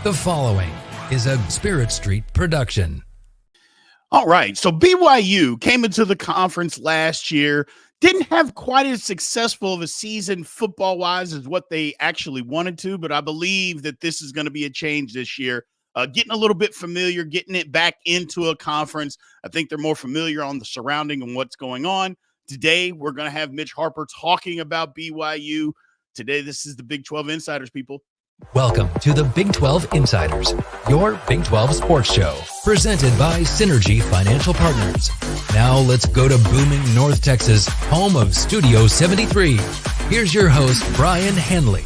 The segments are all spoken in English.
The following is a Spirit Street production. All right, so BYU came into the conference last year, didn't have quite as successful of a season football-wise as what they actually wanted to, but I believe that this is going to be a change this year. Getting a little bit familiar, getting it back into a conference. I think they're more familiar on the surrounding and what's going on. Today, we're going to have Mitch Harper talking about BYU. Today, this is the Big 12 Insiders, people. Welcome to the Big 12 Insiders, your Big 12 sports show, presented by Synergy Financial Partners. Now let's go to booming North Texas, home of Studio 73. Here's your host, Brien Hanley.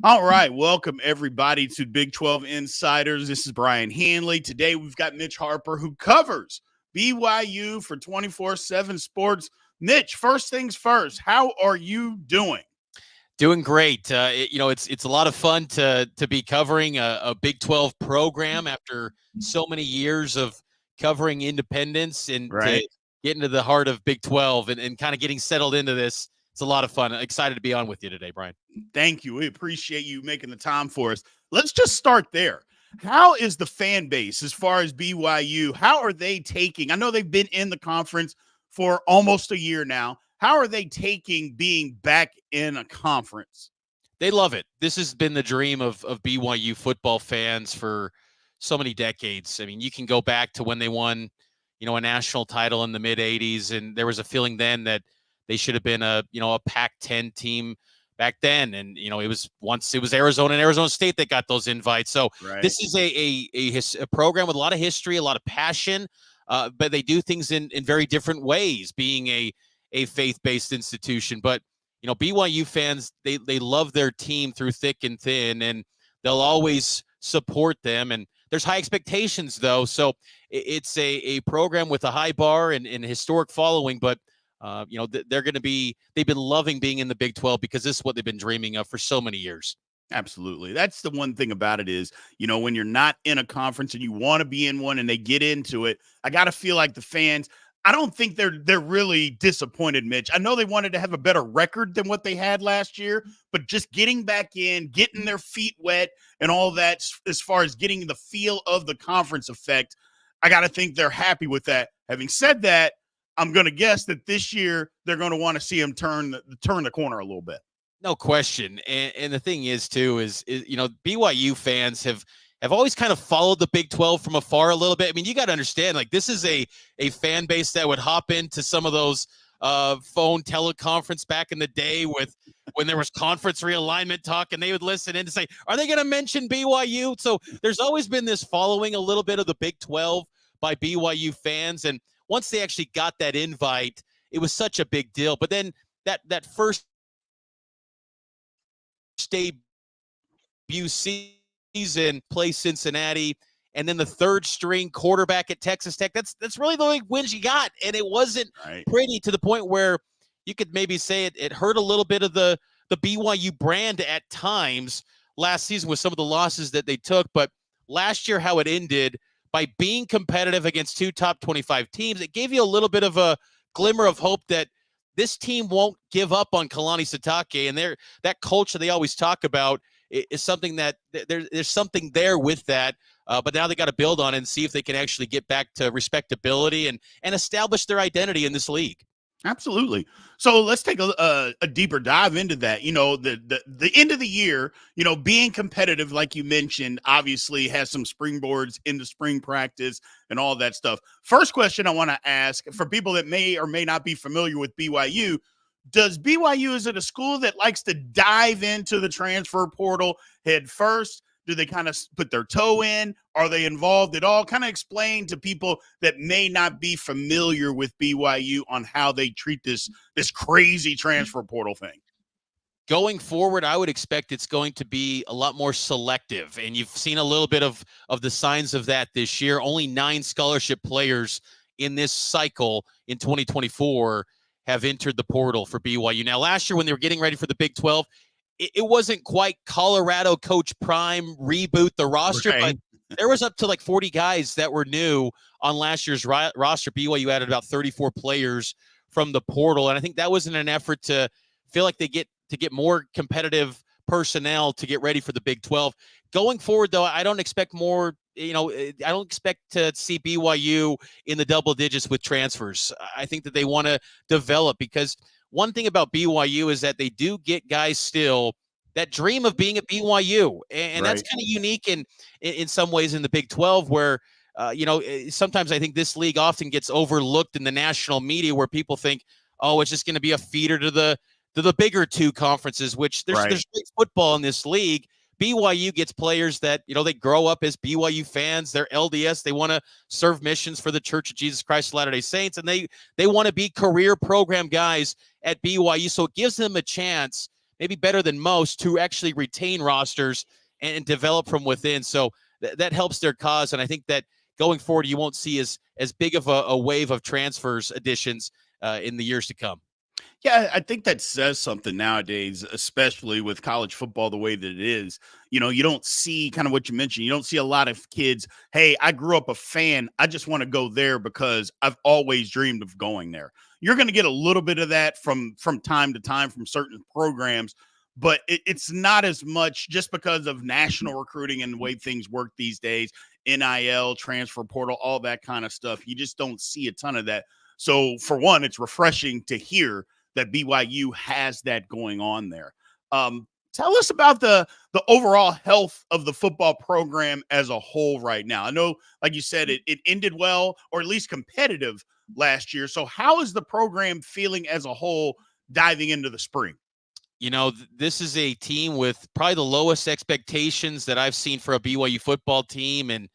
All right, welcome everybody to Big 12 Insiders. This is Brien Hanley. Today we've got Mitch Harper, who covers BYU for 24/7 Sports. Mitch, first things first, how are you doing? Doing great. It's a lot of fun to be covering a Big 12 program after so many years of covering independence and to get into the heart of Big 12 and kind of getting settled into this. It's a lot of fun. Excited to be on with you today, Brien. Thank you. We appreciate you making the time for us. Let's just start there. How is the fan base as far as BYU? How are they taking? I know they've been in the conference for almost a year now. How are they taking being back in a conference? They love it. This has been the dream of BYU football fans for so many decades. I mean, you can go back to when they won, a national title in the mid 80s. And there was a feeling then that they should have been a Pac-10 team back then. And, it was Arizona and Arizona State that got those invites. So This is a program with a lot of history, a lot of passion, but they do things in very different ways, being a faith-based institution. But BYU fans, they love their team through thick and thin, and they'll always support them. And there's high expectations, though, so it's a program with a high bar and historic following. But they've been loving being in the Big 12 because this is what they've been dreaming of for so many years. Absolutely. That's the one thing about it is, when you're not in a conference and you want to be in one and they get into it, I got to feel like the fans, I don't think they're really disappointed, Mitch. I know they wanted to have a better record than what they had last year, but just getting back in, getting their feet wet and all that, as far as getting the feel of the conference effect, I got to think they're happy with that. Having said that, I'm going to guess that this year they're going to want to see them turn the corner a little bit. No question. And the thing is, too, is BYU fans have always kind of followed the Big 12 from afar a little bit. I mean, you got to understand, like, this is a fan base that would hop into some of those phone teleconference back in the day when there was conference realignment talk, and they would listen in to say, are they going to mention BYU? So there's always been this following a little bit of the Big 12 by BYU fans. And once they actually got that invite, it was such a big deal. But then that first debut season, play Cincinnati, and then the third string quarterback at Texas Tech. That's really the only wins you got, and it wasn't pretty, to the point where you could maybe say it hurt a little bit of the BYU brand at times last season with some of the losses that they took. But last year, how it ended, by being competitive against two top 25 teams, it gave you a little bit of a glimmer of hope that this team won't give up on Kalani Sitake, and that culture they always talk about is something that there's something there with that. But now they got to build on it and see if they can actually get back to respectability and establish their identity in this league. Absolutely. So let's take a deeper dive into that. The end of the year, being competitive, like you mentioned, obviously has some springboards into spring practice and all that stuff. First question I want to ask, for people that may or may not be familiar with BYU, is it a school that likes to dive into the transfer portal head first? Do they kind of put their toe in? Are they involved at all? Kind of explain to people that may not be familiar with BYU on how they treat this crazy transfer portal thing. Going forward, I would expect it's going to be a lot more selective, and you've seen a little bit of the signs of that this year. Only 9 scholarship players in this cycle in 2024 have entered the portal for BYU. Now, last year when they were getting ready for the Big 12, it wasn't quite Colorado Coach Prime reboot the roster, but there was up to like 40 guys that were new on last year's roster. BYU added about 34 players from the portal, and I think that was in an effort to feel like they get more competitive personnel to get ready for the Big 12. Going forward, though, I don't expect more. I don't expect to see BYU in the double digits with transfers. I think that they want to develop, because one thing about BYU is that they do get guys still that dream of being at BYU, and that's kind of unique in some ways in the Big 12, where sometimes I think this league often gets overlooked in the national media, where people think, oh, it's just going to be a feeder to the bigger two conferences, which there's great football in this league. BYU gets players that, they grow up as BYU fans. They're LDS. They want to serve missions for the Church of Jesus Christ of Latter-day Saints, and they want to be career program guys at BYU. So it gives them a chance, maybe better than most, to actually retain rosters and develop from within. So that helps their cause. And I think that going forward, you won't see as big of a wave of transfers additions in the years to come. Yeah, I think that says something nowadays, especially with college football the way that it is. You don't see kind of what you mentioned. You don't see a lot of kids, hey, I grew up a fan. I just want to go there because I've always dreamed of going there. You're going to get a little bit of that from time to time from certain programs, but it's not as much just because of national recruiting and the way things work these days, NIL, transfer portal, all that kind of stuff. You just don't see a ton of that. So for one, it's refreshing to hear that BYU has that going on there. Tell us about the overall health of the football program as a whole right now. I know, like you said, it ended well, or at least competitive last year. So how is the program feeling as a whole diving into the spring? This is a team with probably the lowest expectations that I've seen for a BYU football team, and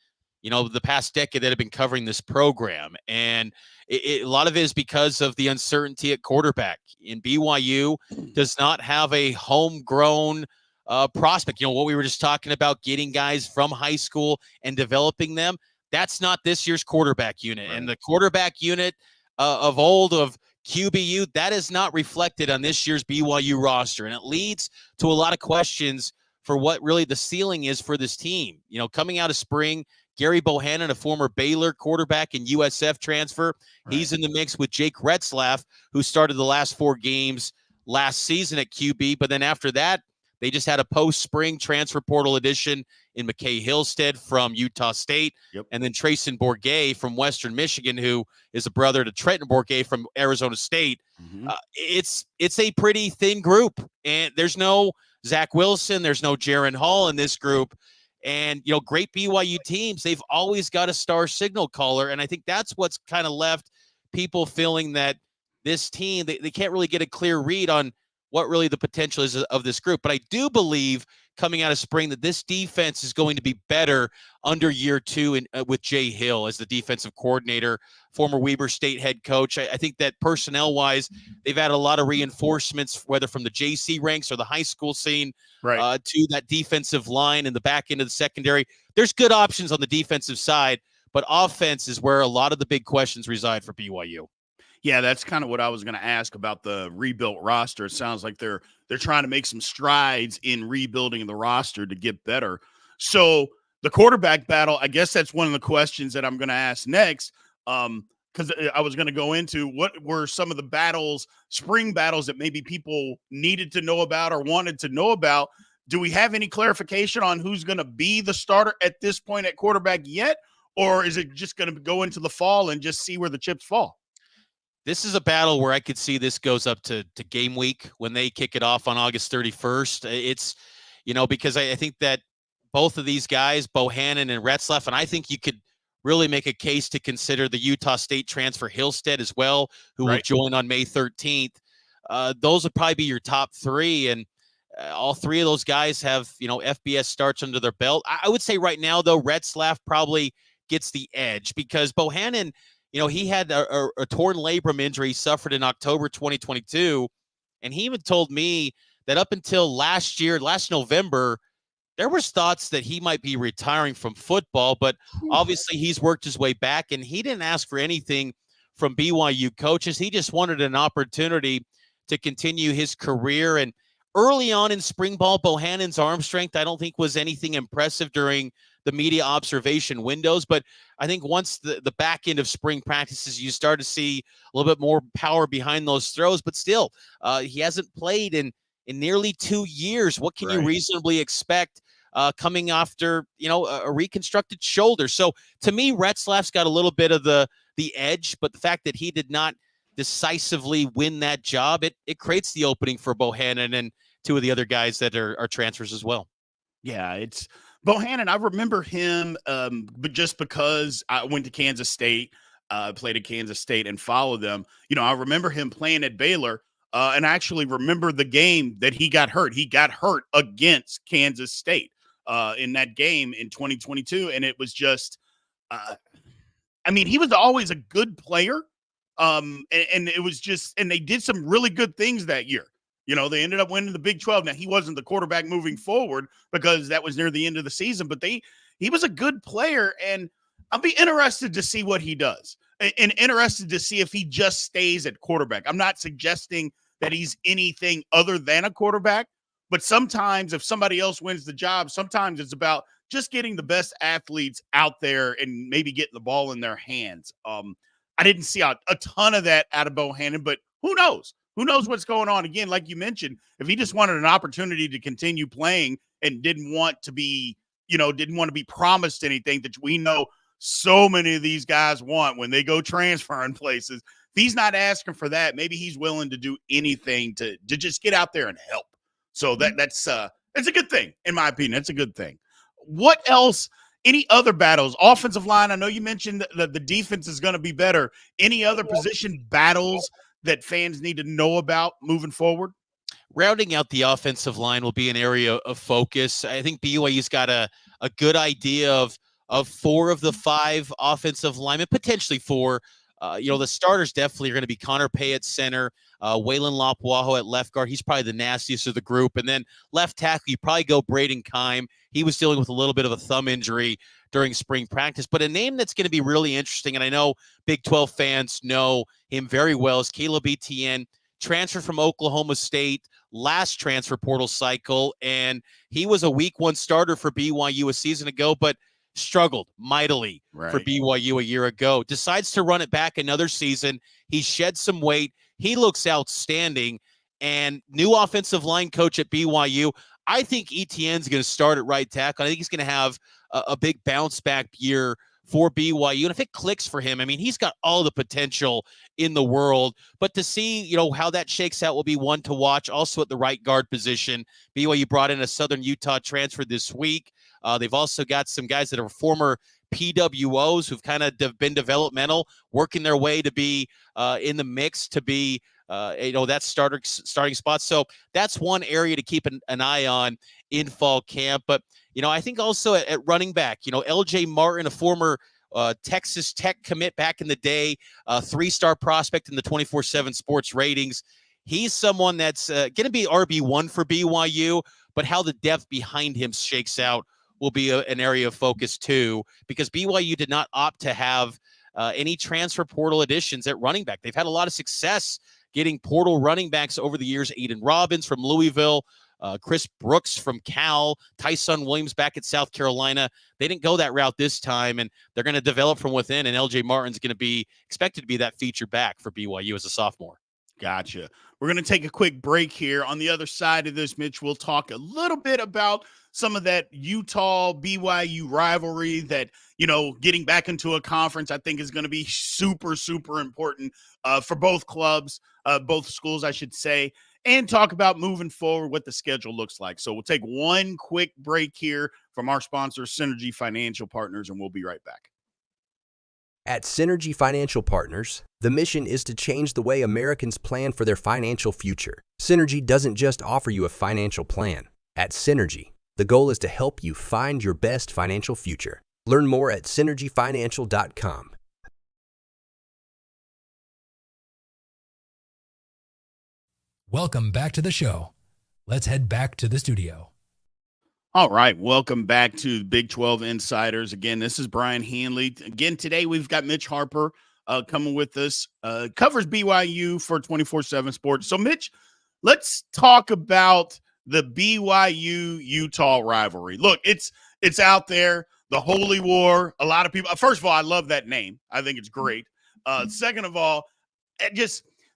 the past decade that have been covering this program. And a lot of it is because of the uncertainty at quarterback. In BYU does not have a homegrown prospect. What we were just talking about, getting guys from high school and developing them. That's not this year's quarterback unit. Right. And the quarterback unit of old, of QBU, that is not reflected on this year's BYU roster. And it leads to a lot of questions for what really the ceiling is for this team. Coming out of spring, Gary Bohannon, a former Baylor quarterback and USF transfer, he's in the mix with Jake Retzlaff, who started the last 4 games last season at QB. But then after that, they just had a post-spring transfer portal addition in McKay Hillstead from Utah State, and then Trayson Bourget from Western Michigan, who is a brother to Trenton Bourget from Arizona State. It's a pretty thin group, and there's no Zach Wilson, there's no Jaron Hall in this group. And, great BYU teams, they've always got a star signal caller. And I think that's what's kind of left people feeling that this team, they can't really get a clear read on what really the potential is of this group. But I do believe coming out of spring that this defense is going to be better under year 2 with Jay Hill as the defensive coordinator, former Weber State head coach. I think that personnel-wise, they've had a lot of reinforcements, whether from the JC ranks or the high school scene, to that defensive line and the back end of the secondary. There's good options on the defensive side, but offense is where a lot of the big questions reside for BYU. Yeah, that's kind of what I was going to ask about the rebuilt roster. It sounds like they're trying to make some strides in rebuilding the roster to get better. So the quarterback battle, I guess that's one of the questions that I'm going to ask next, because I was going to go into what were some of the battles, spring battles, that maybe people needed to know about or wanted to know about. Do we have any clarification on who's going to be the starter at this point at quarterback yet? Or is it just going to go into the fall and just see where the chips fall? This is a battle where I could see this goes up to game week when they kick it off on August 31st. It's, because I think that both of these guys, Bohannon and Retzlaff, and I think you could really make a case to consider the Utah State transfer Hillstead as well, who will join on May 13th. Those would probably be your top 3. And all 3 of those guys have, FBS starts under their belt. I would say right now, though, Retzlaff probably gets the edge, because Bohannon, he had a torn labrum injury he suffered in October 2022, and he even told me that up until last November, there was thoughts that he might be retiring from football, but obviously he's worked his way back, and he didn't ask for anything from BYU coaches. He just wanted an opportunity to continue his career. And early on in spring ball, Bohannon's arm strength, I don't think was anything impressive during the media observation windows. But I think once the back end of spring practices, you start to see a little bit more power behind those throws. But still, he hasn't played in in nearly 2 years. What can you Right. reasonably expect coming after, a reconstructed shoulder? So to me, Retzlaff's got a little bit of the edge, but the fact that he did not decisively win that job, it creates the opening for Bohannon and two of the other guys that are transfers as well. Yeah, it's Bohannon. I remember him, but just because I went to Kansas State, played at Kansas State and followed them, I remember him playing at Baylor, and I actually remember the game that he got hurt. He got hurt against Kansas State in that game in 2022, and it was just, uh, I mean, he was always a good player, and it was just, and they did some really good things that year. They ended up winning the Big 12. Now, he wasn't the quarterback moving forward because that was near the end of the season, but he was a good player, and I'll be interested to see what he does and interested to see if he just stays at quarterback. I'm not suggesting that he's anything other than a quarterback, but sometimes if somebody else wins the job, sometimes it's about just getting the best athletes out there and maybe getting the ball in their hands. I didn't see a ton of that out of Bohannon, but who knows? Who knows what's going on? Again, like you mentioned, if he just wanted an opportunity to continue playing and didn't want to be promised anything that we know so many of these guys want when they go transferring places. If he's not asking for that, maybe he's willing to do anything to just get out there and help. So that's a good thing, in my opinion. That's a good thing. What else? Any other battles? Offensive line, I know you mentioned that the defense is going to be better. Any other position battles that fans need to know about moving forward? Rounding out the offensive line will be an area of focus. I think BYU's got a good idea of 4 of the 5 offensive linemen, potentially 4. The starters definitely are going to be Connor Pay at center, Waylon Lopwaho at left guard. He's probably the nastiest of the group. And then left tackle, you probably go Braden Keim. He was dealing with a little bit of a thumb injury during spring practice. But a name that's going to be really interesting, and I know Big 12 fans know him very well, is Caleb Etienne, transfer from Oklahoma State, last transfer portal cycle. And he was a week 1 starter for BYU a season ago, but struggled mightily for BYU a year ago. Decides to run it back another season. He shed some weight. He looks outstanding. And new offensive line coach at BYU, I think Etienne's going to start at right tackle. I think he's going to have a big bounce back year for BYU. And if it clicks for him, I mean, he's got all the potential in the world. But to see, how that shakes out will be one to watch. Also at the right guard position, BYU brought in a Southern Utah transfer this week. They've also got some guys that are former PWOs who've kind of been developmental, working their way to be in the mix to be, that starting spot. So that's one area to keep an eye on in fall camp. But, I think also at running back, LJ Martin, a former Texas Tech commit back in the day, 3-star prospect in the 24/7 sports ratings. He's someone that's going to be RB1 for BYU, but how the depth behind him shakes out will be an area of focus too, because BYU did not opt to have any transfer portal additions at running back. They've had a lot of success getting portal running backs over the years. Aiden Robbins from Louisville, Chris Brooks from Cal, Tyson Williams back at South Carolina. They didn't go that route this time, and they're going to develop from within, and LJ Martin's going to be expected to be that feature back for BYU as a sophomore. Gotcha. We're going to take a quick break here. On the other side of this, Mitch, we'll talk a little bit about some of that Utah BYU rivalry that, getting back into a conference, I think is going to be super, super important for both clubs, both schools, I should say, and talk about moving forward what the schedule looks like. So we'll take one quick break here from our sponsor, Synergy Financial Partners, and we'll be right back. At Synergy Financial Partners, the mission is to change the way Americans plan for their financial future. Synergy doesn't just offer you a financial plan. At Synergy, the goal is to help you find your best financial future. Learn more at synergyfinancial.com. Welcome back to the show. Let's head back to the studio. All right, welcome back to Big 12 Insiders. Again, this is Brien Hanley. Again, today we've got Mitch Harper coming with us, covers BYU for 24/7 Sports. So, Mitch, let's talk about the BYU Utah rivalry. Look, it's out there, the Holy War. A lot of people. First of all, I love that name. I think it's great. Second of all,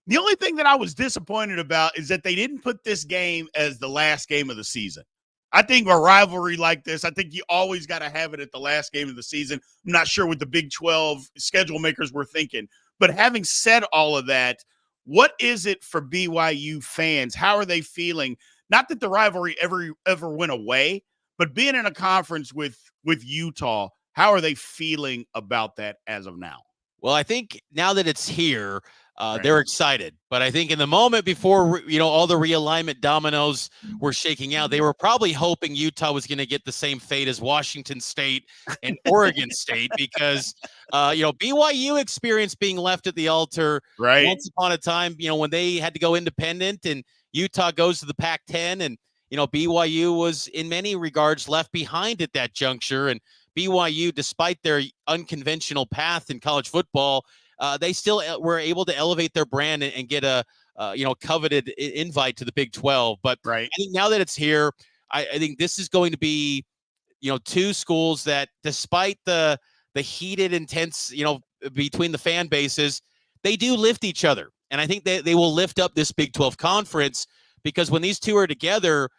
The only thing that I was disappointed about is that they didn't put this game as the last game of the season. I think a rivalry like this, I think you always got to have it at the last game of the season. I'm not sure what the Big 12 schedule makers were thinking. But having said all of that, what is it for BYU fans? How are they feeling? Not that the rivalry ever went away, but being in a conference with Utah, how are they feeling about that as of now? Well, I think now that it's here, Right. they're excited. But I think in the moment before, all the realignment dominoes were shaking out, they were probably hoping Utah was going to get the same fate as Washington State and Oregon State because, BYU experienced being left at the altar Right. once upon a time, when they had to go independent and Utah goes to the Pac-10 and, BYU was in many regards left behind at that juncture. And BYU, despite their unconventional path in college football, they still were able to elevate their brand and get a coveted invite to the Big 12. But Right. I think now that it's here, I think this is going to be two schools that, despite the heated, intense between the fan bases, they do lift each other, and I think they will lift up this Big 12 conference because when these two are together,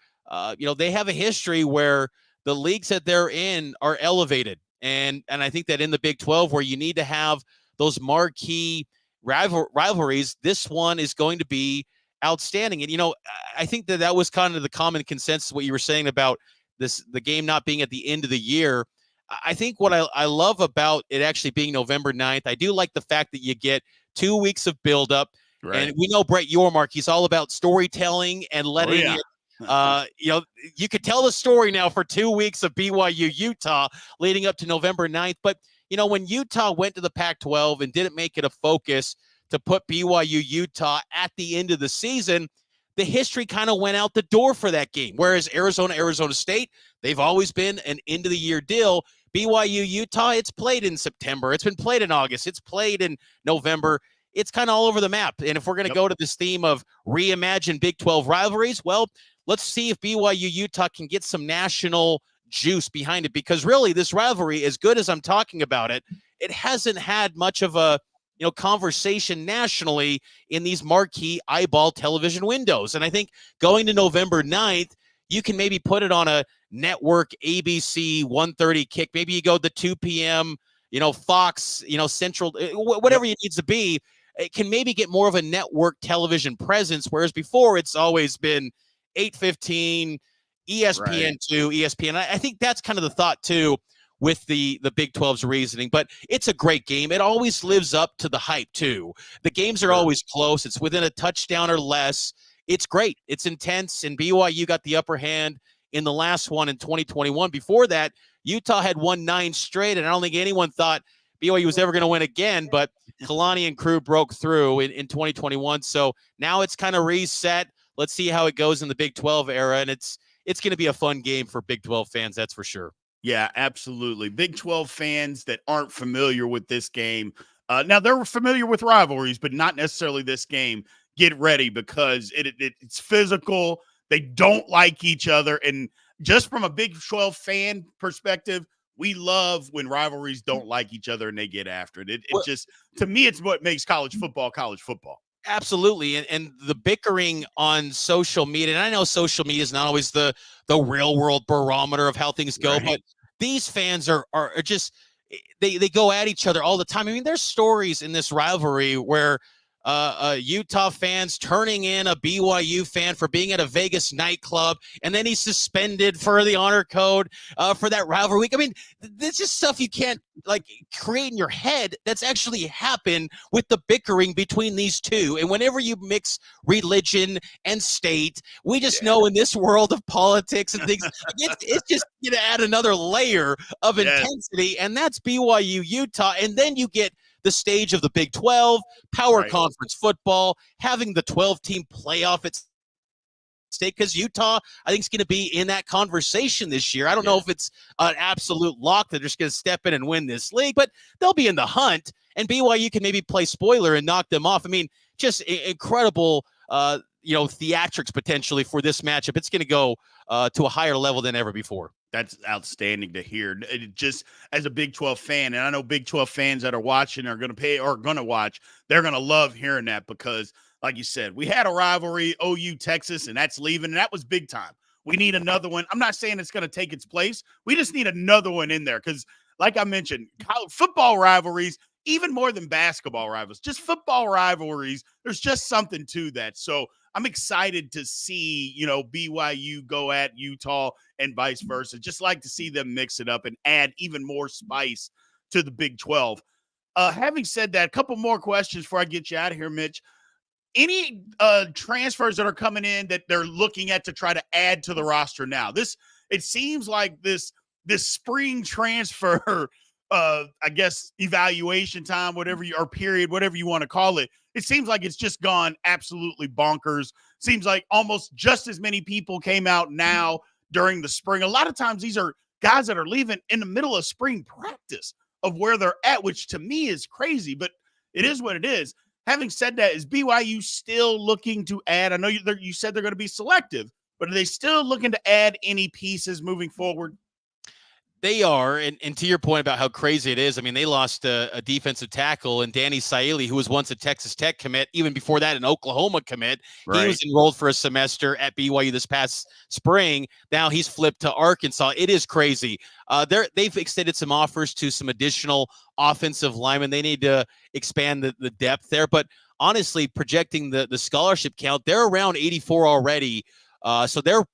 they have a history where the leagues that they're in are elevated. And I think that in the Big 12, where you need to have those marquee rivalries, this one is going to be outstanding. And, I think that was kind of the common consensus, what you were saying about the game not being at the end of the year. I think what I love about it actually being November 9th, I do like the fact that you get 2 weeks of buildup. Right. And we know Brett Yormark, he's all about storytelling and letting it you could tell the story now for 2 weeks of BYU Utah leading up to November 9th. But, when Utah went to the Pac-12 and didn't make it a focus to put BYU Utah at the end of the season, the history kind of went out the door for that game. Whereas Arizona State, they've always been an end of the year deal. BYU Utah, it's played in September. It's been played in August. It's played in November. It's kind of all over the map. And if we're going to go to this theme of reimagine Big 12 rivalries, well, let's see if BYU Utah can get some national juice behind it, because really this rivalry, as good as I'm talking about it, it hasn't had much of a conversation nationally in these marquee eyeball television windows. And I think going to November 9th, you can maybe put it on a network ABC 1:30 kick. Maybe you go the 2 p.m., Fox, Central, whatever it needs to be. It can maybe get more of a network television presence, whereas before it's always been 8:15, ESPN2, ESPN. I think that's kind of the thought too with the Big 12's reasoning. But it's a great game. It always lives up to the hype too. The games are always close. It's within a touchdown or less. It's great. It's intense, and BYU got the upper hand in the last one in 2021. Before that, Utah had won 9 straight, and I don't think anyone thought BYU was ever going to win again, but Kalani and crew broke through in 2021. So now it's kind of reset. Let's see how it goes in the Big 12 era, and it's going to be a fun game for Big 12 fans, that's for sure. Yeah, absolutely. Big 12 fans that aren't familiar with this game, now they're familiar with rivalries, but not necessarily this game. Get ready, because it's physical. They don't like each other. And just from a Big 12 fan perspective, we love when rivalries don't like each other and they get after it. It just, to me, it's what makes college football. Absolutely. And the bickering on social media, and I know social media is not always the real world barometer of how things go, but these fans are just, they go at each other all the time. I mean, there's stories in this rivalry where Utah fans turning in a BYU fan for being at a Vegas nightclub, and then he's suspended for the honor code for that rivalry week. I mean, this is stuff you can't create in your head. That's actually happened with the bickering between these two. And whenever you mix religion and state, we just know in this world of politics and things, it's just going to add another layer of intensity, and that's BYU Utah. And then you get the stage of the Big 12, power conference football, having the 12-team playoff at stake, because Utah, I think, is going to be in that conversation this year. I don't know if it's an absolute lock that they're just going to step in and win this league, but they'll be in the hunt, and BYU can maybe play spoiler and knock them off. I mean, just incredible, theatrics potentially for this matchup. It's going to go to a higher level than ever before. That's outstanding to hear. Just as a Big 12 fan, and I know Big 12 fans that are watching are going to watch, they're going to love hearing that, because like you said, we had a rivalry, OU Texas, and that's leaving. And that was big time. We need another one. I'm not saying it's going to take its place. We just need another one in there because, like I mentioned, college football rivalries, even more than basketball rivals, just football rivalries, there's just something to that. So I'm excited to see, BYU go at Utah and vice versa. Just like to see them mix it up and add even more spice to the Big 12. Having said that, a couple more questions before I get you out of here, Mitch. Any transfers that are coming in that they're looking at to try to add to the roster now? It seems like this spring transfer I guess evaluation time, or period, whatever you want to call it. It seems like it's just gone absolutely bonkers. Seems like almost just as many people came out now during the spring. A lot of times these are guys that are leaving in the middle of spring practice of where they're at, which to me is crazy, but it is what it is. Having said that, is BYU still looking to add? I know you said they're going to be selective, but are they still looking to add any pieces moving forward? They are, and to your point about how crazy it is, I mean, they lost a defensive tackle, and Danny Saili, who was once a Texas Tech commit, even before that an Oklahoma commit. Right. He was enrolled for a semester at BYU this past spring. Now he's flipped to Arkansas. It is crazy. They've extended some offers to some additional offensive linemen. They need to expand the depth there. But honestly, projecting the scholarship count, they're around 84 already. So the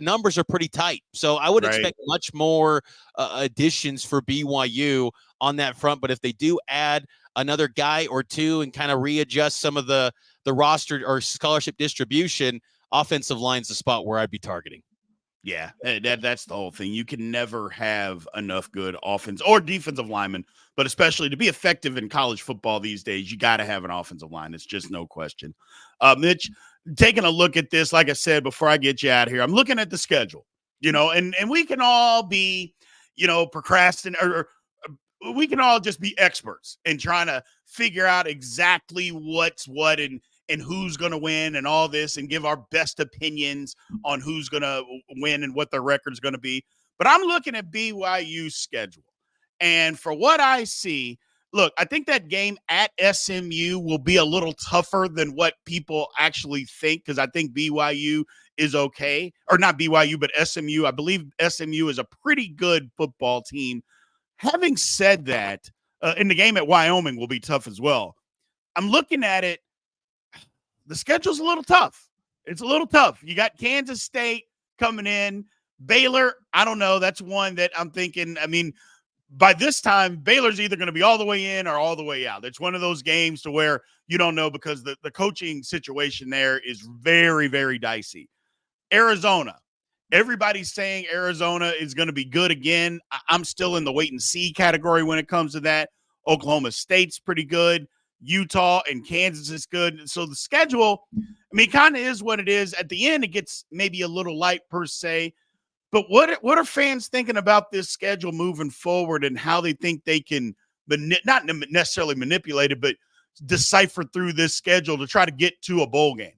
numbers are pretty tight. So I would expect much more additions for BYU on that front. But if they do add another guy or two and kind of readjust some of the roster or scholarship distribution, offensive line's the spot where I'd be targeting. Yeah, that's the whole thing. You can never have enough good offense or defensive linemen, but especially to be effective in college football these days, you got to have an offensive line. It's just no question. Mitch, taking a look at this, like I said, before I get you out here, I'm looking at the schedule, and we can all be, procrastinating, or we can all just be experts in trying to figure out exactly what's what and who's going to win and all this and give our best opinions on who's going to win and what their record's going to be. But I'm looking at BYU's schedule. And for what I see, look, I think that game at SMU will be a little tougher than what people actually think, because I think BYU is okay. Or not BYU, but SMU. I believe SMU is a pretty good football team. Having said that, and the game at Wyoming will be tough as well. I'm looking at it. The schedule's a little tough. It's a little tough. You got Kansas State coming in. Baylor, I don't know. That's one that I'm thinking, by this time, Baylor's either going to be all the way in or all the way out. It's one of those games to where you don't know, because the coaching situation there is very, very dicey. Arizona. Everybody's saying Arizona is going to be good again. I'm still in the wait and see category when it comes to that. Oklahoma State's pretty good. Utah and Kansas is good. So the schedule, kind of is what it is. At the end, it gets maybe a little light per se. But what are fans thinking about this schedule moving forward and how they think they can not necessarily manipulate it, but decipher through this schedule to try to get to a bowl game?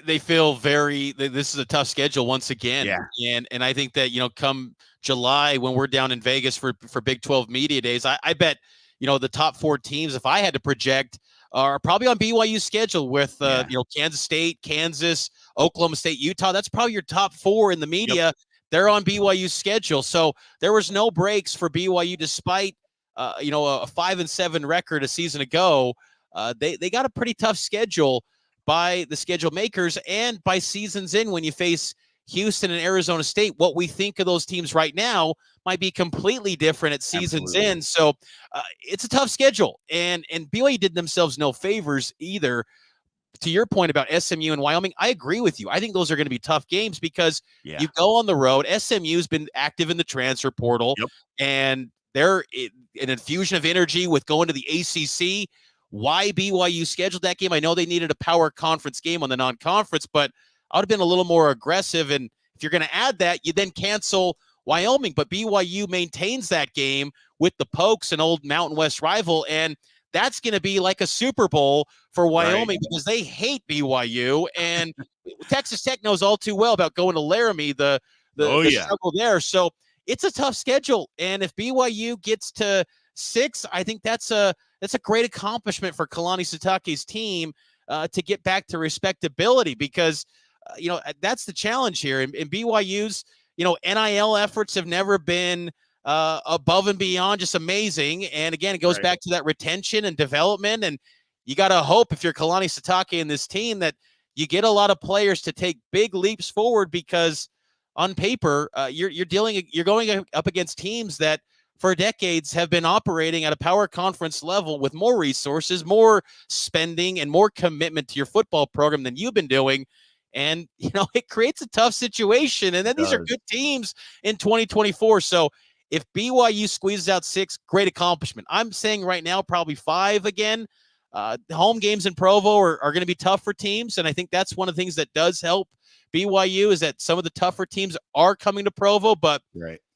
They feel this is a tough schedule once again. Yeah. And I think that, come July, when we're down in Vegas for Big 12 Media Days, I bet, the top 4 teams, if I had to project, are probably on BYU's schedule with, Kansas State, Kansas, Oklahoma State, Utah. That's probably your top 4 in the media. Yep. They're on BYU's schedule. So there was no breaks for BYU despite, a 5-7 record a season ago. They got a pretty tough schedule by the schedule makers and by seasons in. When you face Houston and Arizona State, what we think of those teams right now might be completely different at seasons in. So it's a tough schedule, and BYU did themselves no favors either. To your point about SMU and Wyoming, I agree with you. I think those are going to be tough games because you go on the road. SMU's been active in the transfer portal, and they're an infusion of energy with going to the ACC. Why BYU scheduled that game? I know they needed a power conference game on the non-conference, but I would have been a little more aggressive. And if you're going to add that, you then cancel Wyoming. But BYU maintains that game with the Pokes, an old Mountain West rival. And that's going to be like a Super Bowl for Wyoming because they hate BYU. And Texas Tech knows all too well about going to Laramie, the struggle there. So it's a tough schedule. And if BYU gets to 6, I think that's a great accomplishment for Kalani Sitake's team. to get back to respectability, because that's the challenge here. And BYU's, NIL efforts have never been above and beyond just amazing. And again, it goes back to that retention and development. And you got to hope, if you're Kalani Sitake and this team, that you get a lot of players to take big leaps forward, because on paper, you're going up against teams that for decades have been operating at a power conference level with more resources, more spending, and more commitment to your football program than you've been doing. And, it creates a tough situation. And then these are good teams in 2024. So if BYU squeezes out 6, great accomplishment. I'm saying right now, probably 5 again. The home games in Provo are going to be tough for teams. And I think that's one of the things that does help BYU, is that some of the tougher teams are coming to Provo, but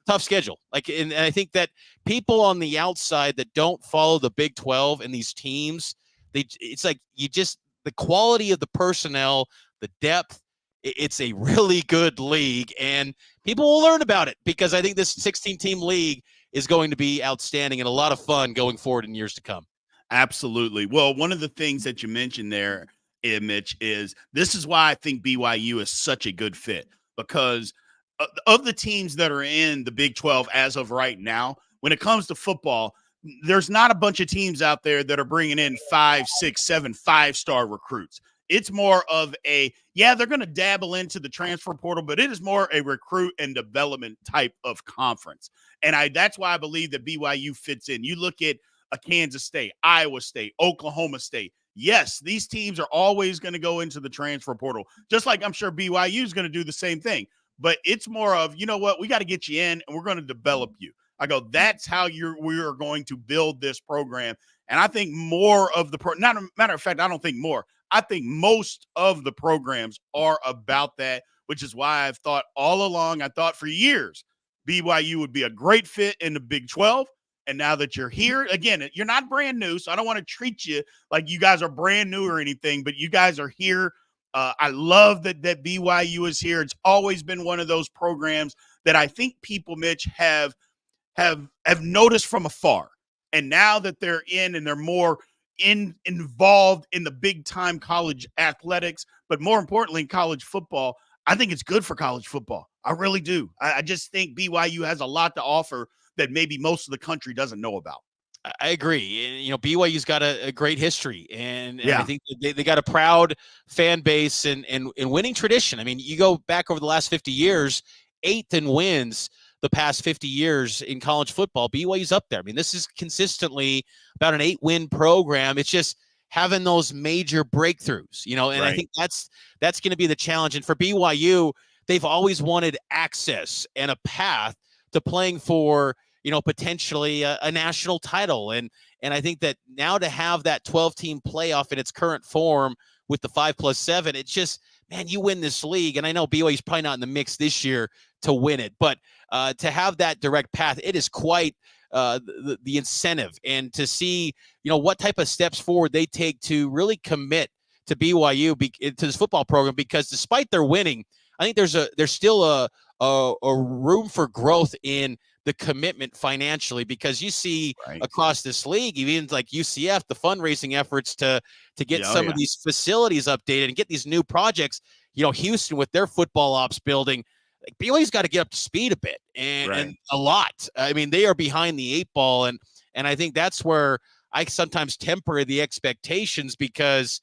tough schedule. And I think that people on the outside that don't follow the Big 12 and these teams, it's like the quality of the personnel, the depth, it's a really good league, and people will learn about it, because I think this 16-team league is going to be outstanding and a lot of fun going forward in years to come. Absolutely. Well, one of the things that you mentioned there, Mitch, is this is why I think BYU is such a good fit, because of the teams that are in the Big 12 as of right now, when it comes to football, there's not a bunch of teams out there that are bringing in 5, 6, 7 5-star recruits. It's more of they're going to dabble into the transfer portal, but it is more a recruit and development type of conference. And that's why I believe that BYU fits in. You look at a Kansas State, Iowa State, Oklahoma State. Yes, these teams are always going to go into the transfer portal, just like I'm sure BYU is going to do the same thing. But it's more of, we got to get you in and we're going to develop you. I go, that's how we are going to build this program. And I think more of not a matter of fact, I don't think more. I think most of the programs are about that, which is why I've thought all along, I thought for years, BYU would be a great fit in the Big 12. And now that you're here, again, you're not brand new, so I don't want to treat you like you guys are brand new or anything, but you guys are here. I love that BYU is here. It's always been one of those programs that I think people, Mitch, have noticed from afar. And now that they're in and they're more involved in the big-time college athletics, but more importantly, college football, I think it's good for college football. I really do. I just think BYU has a lot to offer that maybe most of the country doesn't know about. I agree. And, BYU's got a great history, and I think they got a proud fan base and winning tradition. I mean, you go back over the last 50 years, 8th in wins the past 50 years in college football. BYU's up there. I mean, this is consistently about an 8-win program. It's just having those major breakthroughs, and I think that's going to be the challenge. And for BYU, they've always wanted access and a path to playing for, potentially a national title. And I think that now to have that 12-team playoff in its current form with the 5+7, it's just, man, you win this league. And I know BYU's probably not in the mix this year to win it, but to have that direct path, it is quite the incentive. And to see, what type of steps forward they take to really commit to BYU, to this football program, because despite their winning, I think there's still a room for growth in the commitment financially, because you see across this league, even like UCF, the fundraising efforts to get some of these facilities updated and get these new projects, Houston with their football ops building, like BYU's got to get up to speed a bit and a lot. I mean, they are behind the 8 ball. And I think that's where I sometimes temper the expectations, because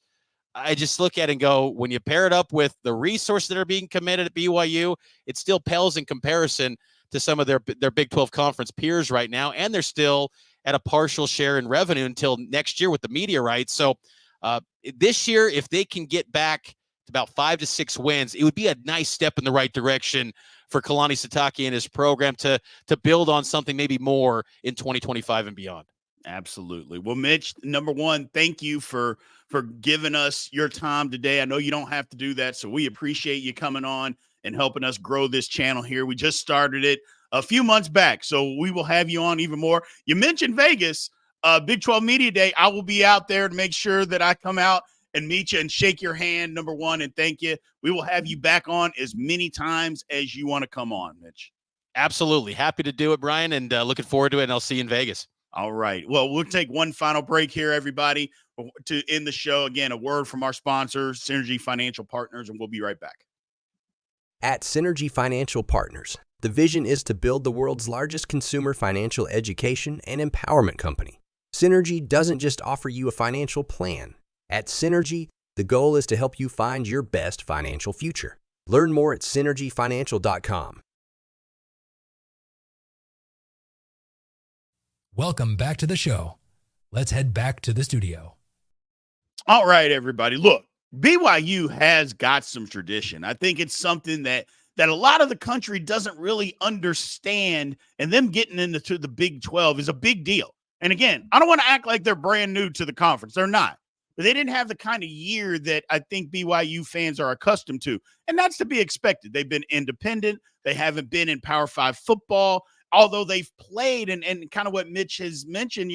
I just look at it and go, when you pair it up with the resources that are being committed at BYU, it still pales in comparison to some of their Big 12 conference peers right now. And they're still at a partial share in revenue until next year with the media rights. So this year, if they can get back to about 5 to 6 wins, it would be a nice step in the right direction for Kalani Sitake and his program to build on something maybe more in 2025 and beyond. Absolutely. Well, Mitch, number one, thank you for giving us your time today. I know you don't have to do that, so we appreciate you coming on and helping us grow this channel here. We just started it a few months back, so we will have you on even more. You mentioned Vegas, Big 12 Media Day. I will be out there to make sure that I come out and meet you and shake your hand, number one, and thank you. We will have you back on as many times as you want to come on, Mitch. Absolutely. Happy to do it, Brien, and looking forward to it, and I'll see you in Vegas. All right. Well, we'll take one final break here, everybody. to end the show. Again, a word from our sponsors, Synergy Financial Partners, and we'll be right back. At Synergy Financial Partners, the vision is to build the world's largest consumer financial education and empowerment company. Synergy doesn't just offer you a financial plan. At Synergy, the goal is to help you find your best financial future. Learn more at synergyfinancial.com. Welcome back to the show. Let's head back to the studio. All right, everybody. Look, BYU has got some tradition. I think it's something that a lot of the country doesn't really understand, and them getting into the Big 12 is a big deal. And again, I don't want to act like they're brand new to the conference. They're not. But they didn't have the kind of year that I think BYU fans are accustomed to. And that's to be expected. They've been independent. They haven't been in Power 5 football, although they've played and kind of what Mitch has mentioned,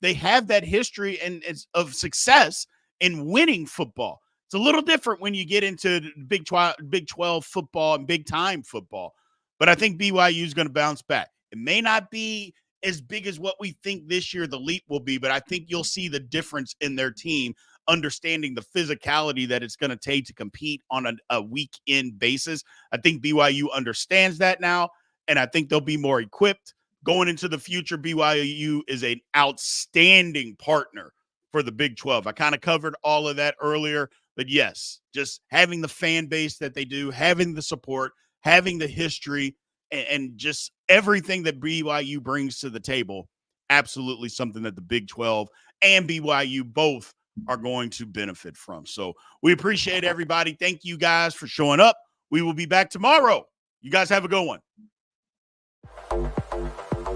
they have that history and of success in winning football. It's a little different when you get into Big 12 football and big time football. But I think BYU is going to bounce back. It may not be as big as what we think this year the leap will be, but I think you'll see the difference in their team, understanding the physicality that it's going to take to compete on a week-in basis. I think BYU understands that now, and I think they'll be more equipped. Going into the future, BYU is an outstanding partner for the Big 12. I kind of covered all of that earlier, but yes, just having the fan base that they do, having the support, having the history, and just everything that BYU brings to the table, absolutely something that the Big 12 and BYU both are going to benefit from. So we appreciate everybody. Thank you guys for showing up. We will be back tomorrow. You guys have a good one.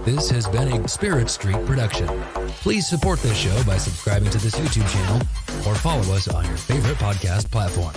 This has been a Spirit Street production. Please support this show by subscribing to this YouTube channel or follow us on your favorite podcast platform.